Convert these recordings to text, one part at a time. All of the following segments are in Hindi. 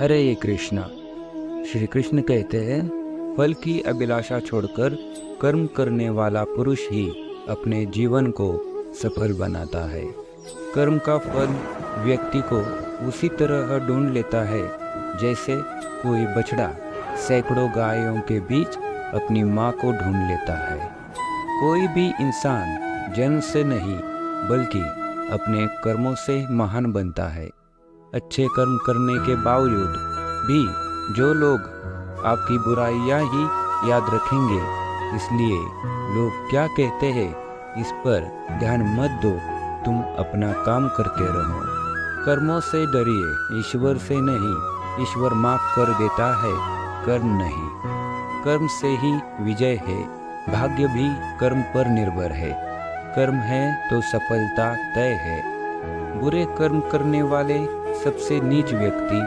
हरे कृष्णा। श्री कृष्ण कहते हैं, फल की अभिलाषा छोड़कर कर्म करने वाला पुरुष ही अपने जीवन को सफल बनाता है। कर्म का फल व्यक्ति को उसी तरह ढूंढ लेता है जैसे कोई बछड़ा सैकड़ों गायों के बीच अपनी माँ को ढूंढ लेता है। कोई भी इंसान जन्म से नहीं बल्कि अपने कर्मों से महान बनता है। अच्छे कर्म करने के बावजूद भी जो लोग आपकी बुराइयां ही याद रखेंगे, इसलिए लोग क्या कहते हैं इस पर ध्यान मत दो, तुम अपना काम करते रहो। कर्मों से डरिए, ईश्वर से नहीं। ईश्वर माफ कर देता है, कर्म नहीं। कर्म से ही विजय है, भाग्य भी कर्म पर निर्भर है। कर्म है तो सफलता तय है। बुरे कर्म करने वाले सबसे नीच व्यक्ति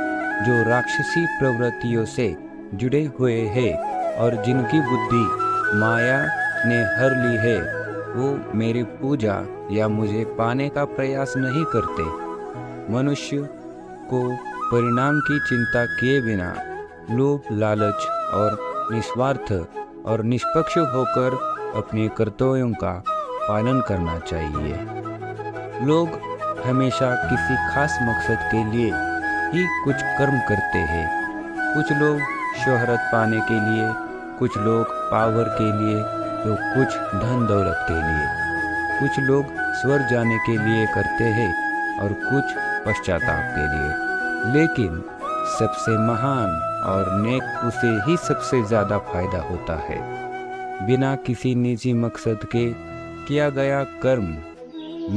जो राक्षसी प्रवृत्तियों से जुड़े हुए हैं और जिनकी बुद्धि माया ने हर ली है, वो मेरी पूजा या मुझे पाने का प्रयास नहीं करते। मनुष्य को परिणाम की चिंता किए बिना लोभ, लालच और निस्वार्थ और निष्पक्ष होकर अपने कर्तव्यों का पालन करना चाहिए। लोग हमेशा किसी खास मकसद के लिए ही कुछ कर्म करते हैं। कुछ लोग शोहरत पाने के लिए, कुछ लोग पावर के लिए, तो कुछ धन दौलत के लिए। कुछ लोग स्वर्ग जाने के लिए करते हैं और कुछ पश्चाताप के लिए। लेकिन सबसे महान और नेक उसे ही सबसे ज़्यादा फायदा होता है। बिना किसी निजी मकसद के किया गया कर्म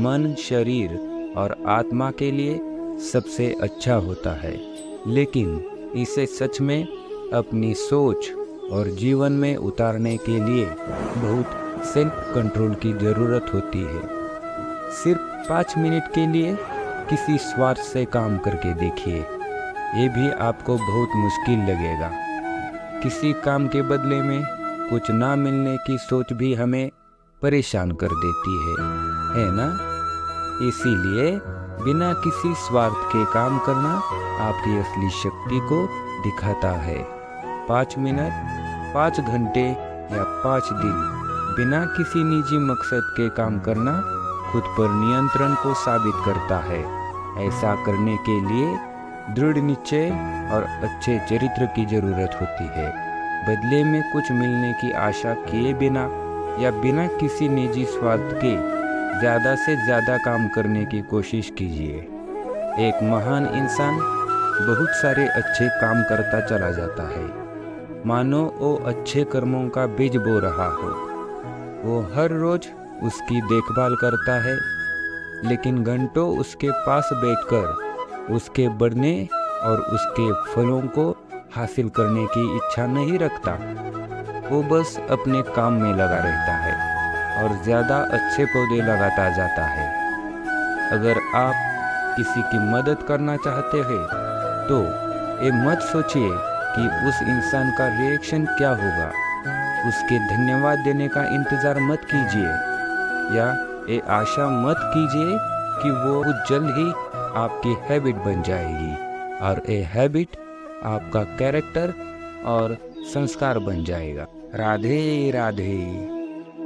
मन, शरीर और आत्मा के लिए सबसे अच्छा होता है। लेकिन इसे सच में अपनी सोच और जीवन में उतारने के लिए बहुत सेल्फ कंट्रोल की ज़रूरत होती है। सिर्फ 5 मिनट के लिए किसी स्वार्थ से काम करके देखिए, ये भी आपको बहुत मुश्किल लगेगा। किसी काम के बदले में कुछ ना मिलने की सोच भी हमें परेशान कर देती है ना? इसीलिए बिना किसी स्वार्थ के काम करना आपकी असली शक्ति को दिखाता है। 5 मिनट, 5 घंटे या 5 दिन बिना किसी निजी मकसद के काम करना खुद पर नियंत्रण को साबित करता है। ऐसा करने के लिए दृढ़ निश्चय और अच्छे चरित्र की जरूरत होती है। बदले में कुछ मिलने की आशा किए बिना या बिना किसी निजी स्वार्थ के ज़्यादा से ज़्यादा काम करने की कोशिश कीजिए। एक महान इंसान बहुत सारे अच्छे काम करता चला जाता है, मानो वो अच्छे कर्मों का बीज बो रहा हो। वो हर रोज उसकी देखभाल करता है, लेकिन घंटों उसके पास बैठकर उसके बढ़ने और उसके फलों को हासिल करने की इच्छा नहीं रखता। वो बस अपने काम में लगा रहता है और ज़्यादा अच्छे पौधे लगाता जाता है। अगर आप किसी की मदद करना चाहते हैं तो ये मत सोचिए कि उस इंसान का रिएक्शन क्या होगा। उसके धन्यवाद देने का इंतज़ार मत कीजिए या ये आशा मत कीजिए कि वो जल्द ही आपकी हैबिट बन जाएगी और ये हैबिट आपका कैरेक्टर और संस्कार बन जाएगा। राधे राधे।